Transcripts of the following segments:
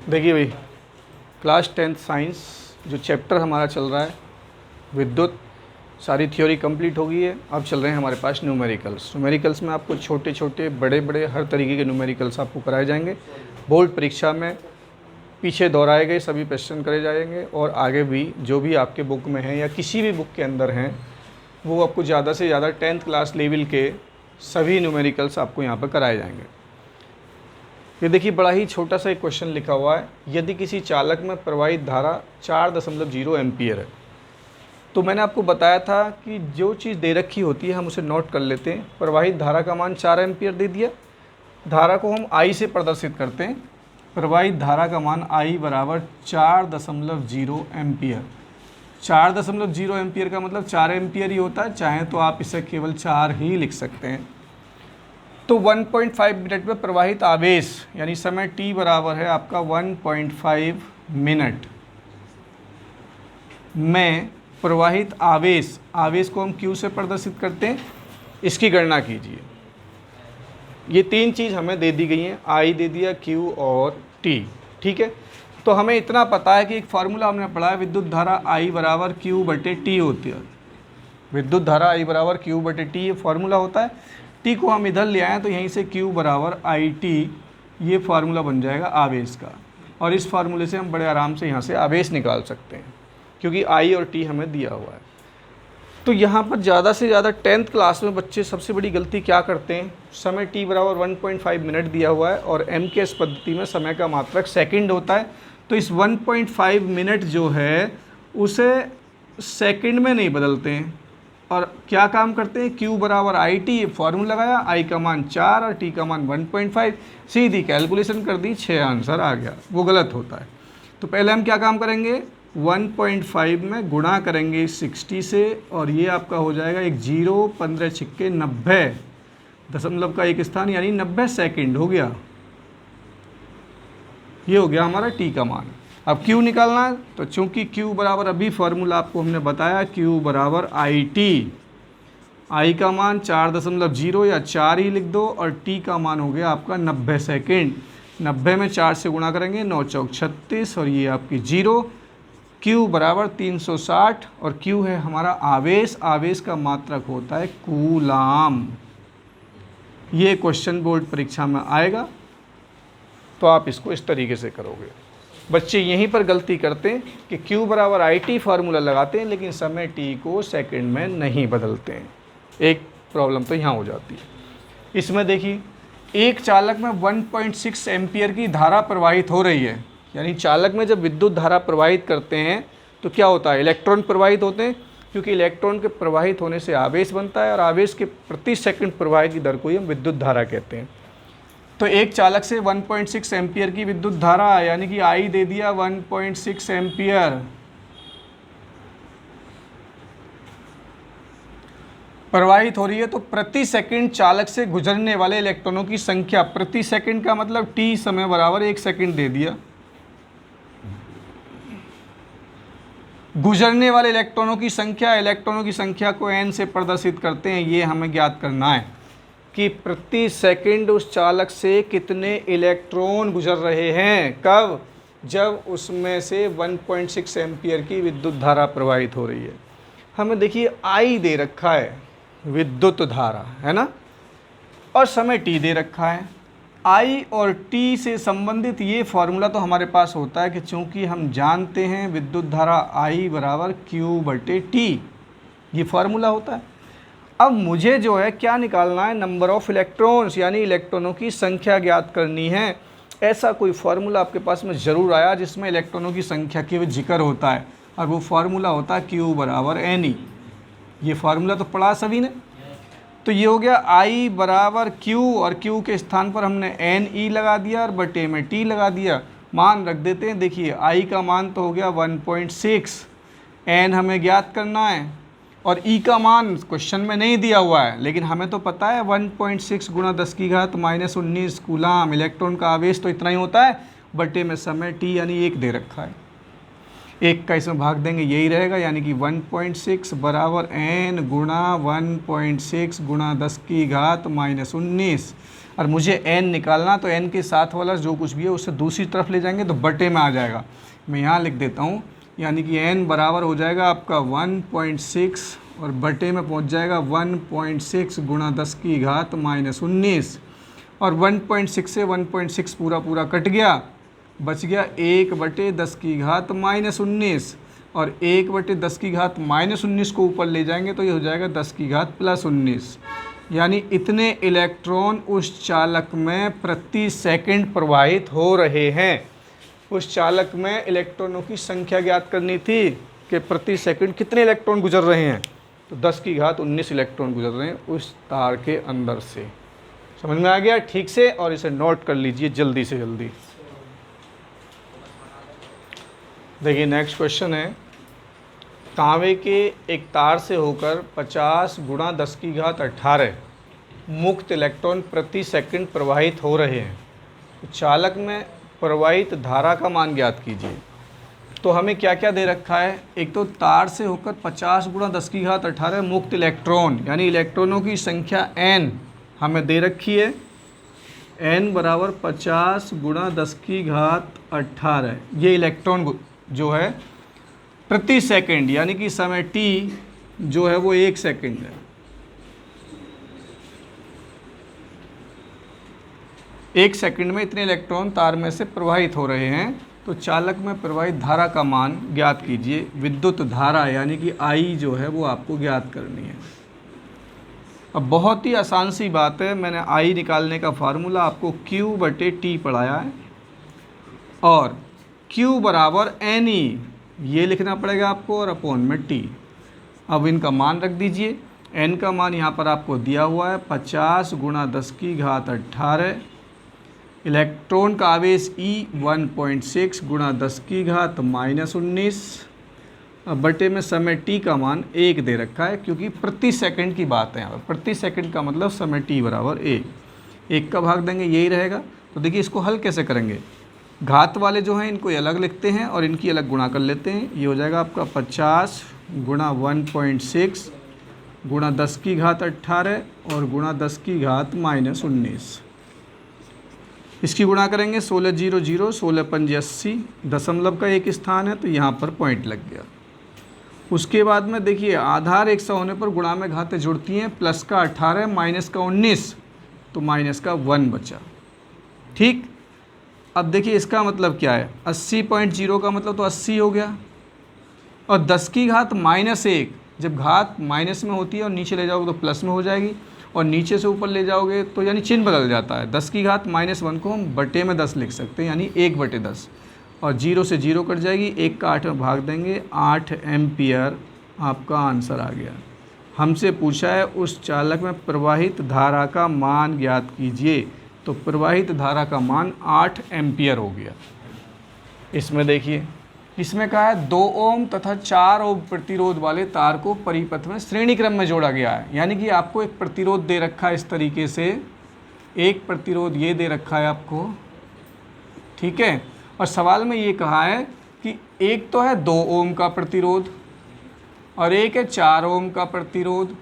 देखिए भाई, class 10th science जो चैप्टर हमारा चल रहा है विद्युत, सारी थ्योरी कंप्लीट हो गई है। अब चल रहे हैं हमारे पास न्यूमेरिकल्स। न्यूमेरिकल्स में आपको छोटे छोटे बड़े बड़े हर तरीके के न्यूमेरिकल्स आपको कराए जाएंगे। बोर्ड परीक्षा में पीछे दोहराए गए सभी क्वेश्चन करे जाएंगे, और आगे भी जो भी आपके बुक में हैं या किसी भी बुक के अंदर हैं वो आपको ज़्यादा से ज़्यादा 10th क्लास लेवल के सभी न्यूमेरिकल्स आपको यहाँ पर कराए जाएंगे। ये देखिए, बड़ा ही छोटा सा एक क्वेश्चन लिखा हुआ है। यदि किसी चालक में प्रवाहित धारा 4.0 एम्पियर है, तो मैंने आपको बताया था कि जो चीज़ दे रखी होती है हम उसे नोट कर लेते हैं। प्रवाहित धारा का मान 4 एम्पियर दे दिया। धारा को हम आई से प्रदर्शित करते हैं। प्रवाहित धारा का मान आई बराबर 4.0 एम्पियर। 4.0 एम्पियर का मतलब 4 एम्पियर ही होता है, चाहे तो आप इसे केवल 4 ही लिख सकते हैं। तो 1.5 मिनट में प्रवाहित आवेश यानी समय t बराबर है आपका 1.5 मिनट में प्रवाहित आवेश, आवेश को हम q से प्रदर्शित करते हैं, इसकी गणना कीजिए। ये तीन चीज़ हमें दे दी गई हैं, I दे दिया, Q और T। ठीक है, तो हमें इतना पता है कि एक फार्मूला हमने पढ़ा है, विद्युत धारा I बराबर Q/T होती है। विद्युत धारा I बराबर Q/T ये फार्मूला होता है। T को हम इधर ले आएँ तो यहीं से Q बराबर IT ये फार्मूला बन जाएगा आवेश का, और इस फार्मूले से हम बड़े आराम से यहाँ से आवेश निकाल सकते हैं, क्योंकि I और T हमें दिया हुआ है। तो यहाँ पर ज़्यादा से ज़्यादा 10th क्लास में बच्चे सबसे बड़ी गलती क्या करते हैं, समय t बराबर 1.5 मिनट दिया हुआ है और MKS पद्धति में समय का मात्रक सेकंड होता है। तो इस 1.5 मिनट जो है उसे सेकंड में नहीं बदलते हैं, और क्या काम करते हैं, Q बराबर IT ये फार्मूला लगाया, I का मान 4 और T का मान 1.5, सीधी कैलकुलेशन कर दी, 6 आंसर आ गया। वो गलत होता है। तो पहले हम क्या काम करेंगे, 1.5 में गुणा करेंगे 60 से, और ये आपका हो जाएगा एक 0, 15 छिक्के 90, दशमलव का एक स्थान यानी 90 सेकंड हो गया। ये हो गया हमारा t का मान। अब q निकालना है, तो चूंकि q बराबर अभी फार्मूला आपको हमने बताया, q बराबर IT, I का मान 4.0 या 4 ही लिख दो, और t का मान हो गया आपका 90 सेकेंड। 90 में 4 से गुणा करेंगे, 9 चौक 36, और ये आपकी 0। Q बराबर 360, और Q है हमारा आवेश, आवेश का मात्रक होता है कूलाम। ये क्वेश्चन बोर्ड परीक्षा में आएगा, तो आप इसको इस तरीके से करोगे। बच्चे यहीं पर गलती करते हैं कि Q बराबर IT फार्मूला लगाते हैं, लेकिन समय t को सेकंड में नहीं बदलते हैं। एक प्रॉब्लम तो यहाँ हो जाती है। इसमें देखिए, एक चालक में 1.6 एम्पियर की धारा प्रवाहित हो रही है, यानी चालक में जब विद्युत धारा प्रवाहित करते हैं तो क्या होता है, इलेक्ट्रॉन प्रवाहित होते हैं, क्योंकि इलेक्ट्रॉन के प्रवाहित होने से आवेश बनता है, और आवेश के प्रति सेकंड प्रवाह की दर को ही हम विद्युत धारा कहते हैं। तो एक चालक से 1.6 एम्पियर की विद्युत धारा यानी कि I दे दिया 1.6 एम्पियर प्रवाहित हो रही है, तो प्रति सेकंड चालक से गुजरने वाले इलेक्ट्रॉनों की संख्या, प्रति सेकंड का मतलब t समय बराबर 1 सेकंड दे दिया। गुजरने वाले इलेक्ट्रॉनों की संख्या, इलेक्ट्रॉनों की संख्या को n से प्रदर्शित करते हैं। ये हमें ज्ञात करना है कि प्रति सेकंड उस चालक से कितने इलेक्ट्रॉन गुजर रहे हैं। कब, जब उसमें से 1.6 एम्पियर की विद्युत धारा प्रवाहित हो रही है। हमें देखिए I दे रखा है, विद्युत धारा है ना, और समय t दे रखा है। I और T से संबंधित ये फार्मूला तो हमारे पास होता है कि चूंकि हम जानते हैं विद्युत धारा I बराबर Q/T, ये फार्मूला होता है। अब मुझे जो है क्या निकालना है, नंबर ऑफ इलेक्ट्रॉन्स यानी इलेक्ट्रॉनों की संख्या ज्ञात करनी है। ऐसा कोई फार्मूला आपके पास में ज़रूर आया जिसमें इलेक्ट्रॉनों की संख्या के जिक्र होता है, और वो फार्मूला होता है Q बराबर Ne। ये फार्मूला तो पढ़ा सभी ने। तो ये हो गया I बराबर Q, और Q के स्थान पर हमने Ne लगा दिया और बटे में T लगा दिया। मान रख देते हैं। देखिए I का मान तो हो गया 1.6, N हमें ज्ञात करना है, और E का मान क्वेश्चन में नहीं दिया हुआ है, लेकिन हमें तो पता है 1.6 गुणा 10 की घात -19 कूलाम। इलेक्ट्रॉन का आवेश तो इतना ही होता है, बटे में समय t यानी 1 दे रखा है। 1 का इसमें भाग देंगे, यही रहेगा, यानी कि 1.6 बराबर n गुणा 1.6 गुणा 10 की घात -19। और मुझे n निकालना, तो n के साथ वाला जो कुछ भी है उससे दूसरी तरफ ले जाएंगे तो बटे में आ जाएगा। मैं यहाँ लिख देता हूँ, यानी कि n बराबर हो जाएगा आपका 1.6 और बटे में पहुँच जाएगा 1.6 गुणा 10 की घात -19, और 1.6 से 1.6 पूरा कट गया, बच गया 1/10 की घात -19, और 1/10 की घात -19 को ऊपर ले जाएंगे तो ये हो जाएगा 10 की घात +19, यानी इतने इलेक्ट्रॉन उस चालक में प्रति सेकंड प्रवाहित हो रहे हैं। उस चालक में इलेक्ट्रॉनों की संख्या ज्ञात करनी थी कि प्रति सेकंड कितने इलेक्ट्रॉन गुजर रहे हैं, तो 10 की घात 19 इलेक्ट्रॉन गुजर रहे हैं उस तार के अंदर से। समझ में आ गया ठीक से, और इसे नोट कर लीजिए जल्दी से जल्दी। देखिए नेक्स्ट क्वेश्चन है, तांबे के एक तार से होकर 50 गुणा 10 की घात 18 मुक्त इलेक्ट्रॉन प्रति सेकंड प्रवाहित हो रहे हैं, तो चालक में प्रवाहित धारा का मान ज्ञात कीजिए। तो हमें क्या क्या दे रखा है, एक तो तार से होकर 50 गुणा 10 की घात 18 मुक्त इलेक्ट्रॉन, यानी इलेक्ट्रॉनों की संख्या n हमें दे रखी है, n बराबर 50 गुणा 10 की घात 18। ये इलेक्ट्रॉन जो है प्रति सेकंड, यानी कि समय t जो है वो 1 सेकंड है। 1 सेकंड में इतने इलेक्ट्रॉन तार में से प्रवाहित हो रहे हैं, तो चालक में प्रवाहित धारा का मान ज्ञात कीजिए। विद्युत धारा यानी कि I जो है वो आपको ज्ञात करनी है। अब बहुत ही आसान सी बात है, मैंने I निकालने का फार्मूला आपको Q/T पढ़ाया है, और Q बराबर NE ये लिखना पड़ेगा आपको, और अपॉन में T। अब इनका मान रख दीजिए। n का मान यहाँ पर आपको दिया हुआ है 50 गुणा 10 की घात 18, इलेक्ट्रॉन का आवेश E 1.6 गुणा 10 की घात -19, अब बटे में समय t का मान 1 दे रखा है, क्योंकि प्रति सेकंड की बात है यहाँ पर। प्रति सेकंड का मतलब समय t बराबर 1 का भाग देंगे, यही रहेगा। तो देखिए इसको हल कैसे करेंगे, घात वाले जो हैं इनको अलग लिखते हैं और इनकी अलग गुणा कर लेते हैं। ये हो जाएगा आपका 50 गुणा 1.6 गुणा 10 की घात 18 और गुणा 10 की घात -19। इसकी गुणा करेंगे 16 0 0 16 5 80, दशमलव का एक स्थान है तो यहाँ पर पॉइंट लग गया। उसके बाद में देखिए आधार 100 होने पर गुणा में घातें जुड़ती हैं, प्लस का 18 माइनस का 19, तो माइनस का 1 बचा। ठीक, अब देखिए इसका मतलब क्या है, 80.0 का मतलब तो 80 हो गया, और 10 की घात -1 जब घात माइनस में होती है और नीचे ले जाओगे तो प्लस में हो जाएगी, और नीचे से ऊपर ले जाओगे तो यानी चिन्ह बदल जाता है। 10 की घात -1 को हम बटे में 10 लिख सकते हैं, यानी 1/10, और 0 से 0 कट जाएगी, 1 का 8 में भाग देंगे, 8 एम्पियर आपका आंसर आ गया। हमसे पूछा है उस चालक में प्रवाहित धारा का मान ज्ञात कीजिए, तो प्रवाहित धारा का मान 8 एम्पियर हो गया। इसमें देखिए, इसमें कहा है 2 ओम तथा 4 ओम प्रतिरोध वाले तार को परिपथ में श्रेणी क्रम में जोड़ा गया है, यानी कि आपको एक प्रतिरोध दे रखा है इस तरीके से, एक प्रतिरोध ये दे रखा है आपको, ठीक है। और सवाल में ये कहा है कि एक तो है 2 ओम का प्रतिरोध और एक है 4 ओम का प्रतिरोध,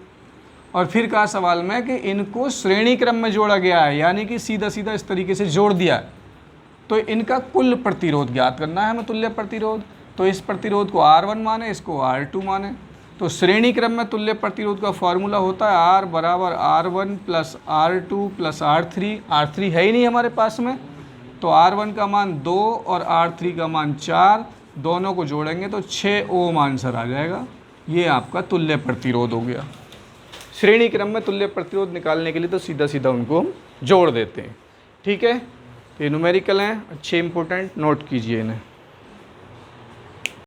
और फिर कहा सवाल में कि इनको श्रेणी क्रम में जोड़ा गया है, यानी कि सीधा सीधा इस तरीके से जोड़ दिया है, तो इनका कुल प्रतिरोध ज्ञात करना है हमें, तुल्य प्रतिरोध। तो इस प्रतिरोध को R1 माने, इसको R2 माने, तो श्रेणी क्रम में तुल्य प्रतिरोध का फॉर्मूला होता है R बराबर R1 plus R2 plus R3। R3 है ही नहीं हमारे पास में, तो R1 का मान 2 और R3 का मान 4, दोनों को जोड़ेंगे तो 6 ओम आंसर आ जाएगा। ये आपका तुल्य प्रतिरोध हो गया। श्रेणी क्रम में तुल्य प्रतिरोध निकालने के लिए तो सीधा सीधा उनको हम जोड़ देते हैं, ठीक है। ये न्यूमेरिकल हैं, अच्छे इंपॉर्टेंट, नोट कीजिए इन्हें।